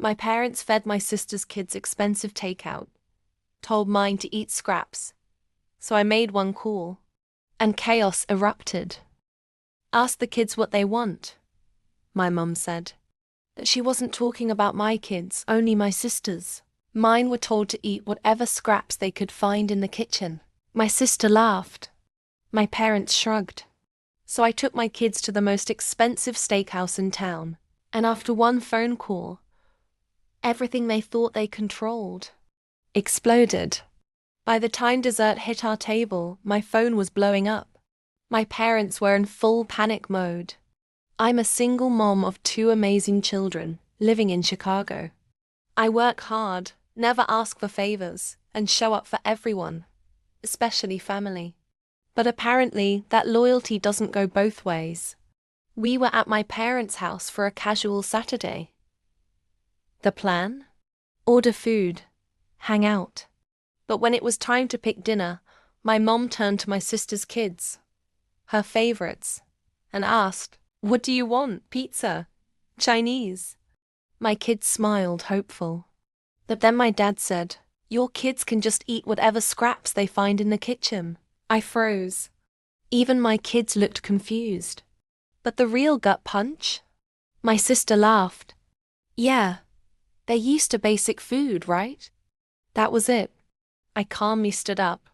My parents fed my sister's kids expensive takeout, told mine to eat scraps, so I made one call, and chaos erupted. Ask the kids what they want, my mum said. That she wasn't talking about my kids, only my sister's. Mine were told to eat whatever scraps they could find in the kitchen. My sister laughed. My parents shrugged. So I took my kids to the most expensive steakhouse in town, and after one phone call, everything they thought they controlled exploded. By the time dessert hit our table, my phone was blowing up. My parents were in full panic mode. I'm a single mom of 2 amazing children, living in Chicago. I work hard, never ask for favors, and show up for everyone, especially family. But apparently, that loyalty doesn't go both ways. We were at my parents' house for a casual Saturday. The plan? Order food, hang out. But when it was time to pick dinner, my mom turned to my sister's kids, her favorites, and asked, "What do you want? Pizza? Chinese?" My kids smiled, hopeful. But then my dad said, "Your kids can just eat whatever scraps they find in the kitchen." I froze. Even my kids looked confused. But the real gut punch? My sister laughed. "Yeah, they're used to basic food, right?" That was it. I calmly stood up,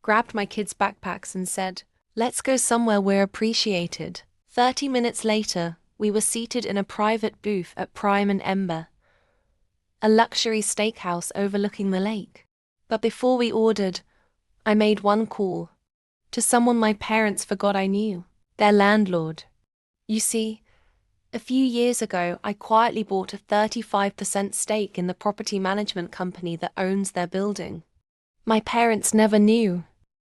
grabbed my kids' backpacks and said, "Let's go somewhere we're appreciated." 30 minutes later, we were seated in a private booth at Prime and Ember, a luxury steakhouse overlooking the lake. But before we ordered, I made one call, to someone my parents forgot I knew, their landlord. You see, a few years ago I quietly bought a 35% stake in the property management company that owns their building. My parents never knew,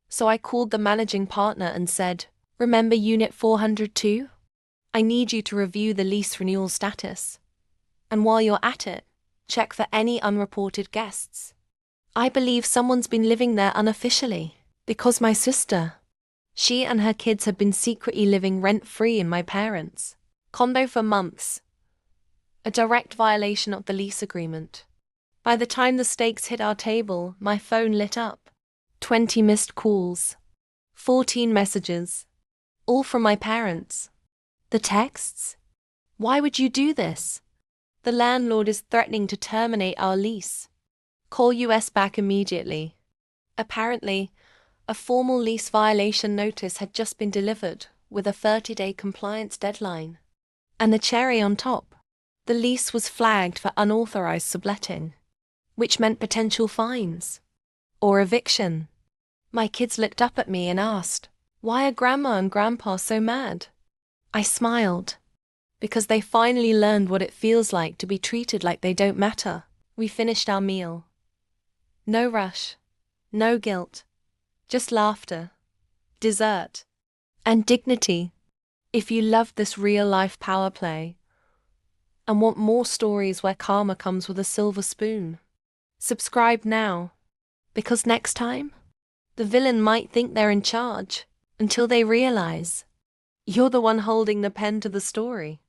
so I called the managing partner and said, "Remember Unit 402? I need you to review the lease renewal status. And while you're at it, check for any unreported guests. I believe someone's been living there unofficially, because my sister, she and her kids have been secretly living rent-free in my parents' condo for months. A direct violation of the lease agreement." By the time the steaks hit our table, my phone lit up. 20 missed calls, 14 messages, all from my parents. The texts? "Why would you do this? The landlord is threatening to terminate our lease. Call US back immediately." Apparently, a formal lease violation notice had just been delivered with a 30-day compliance deadline. And the cherry on top, the lease was flagged for unauthorized subletting, which meant potential fines or eviction. My kids looked up at me and asked, "Why are Grandma and Grandpa so mad?" I smiled, because they finally learned what it feels like to be treated like they don't matter. We finished our meal. No rush, no guilt, just laughter, dessert, and dignity. If you love this real-life power play and want more stories where karma comes with a silver spoon, subscribe now, because next time, the villain might think they're in charge until they realize you're the one holding the pen to the story.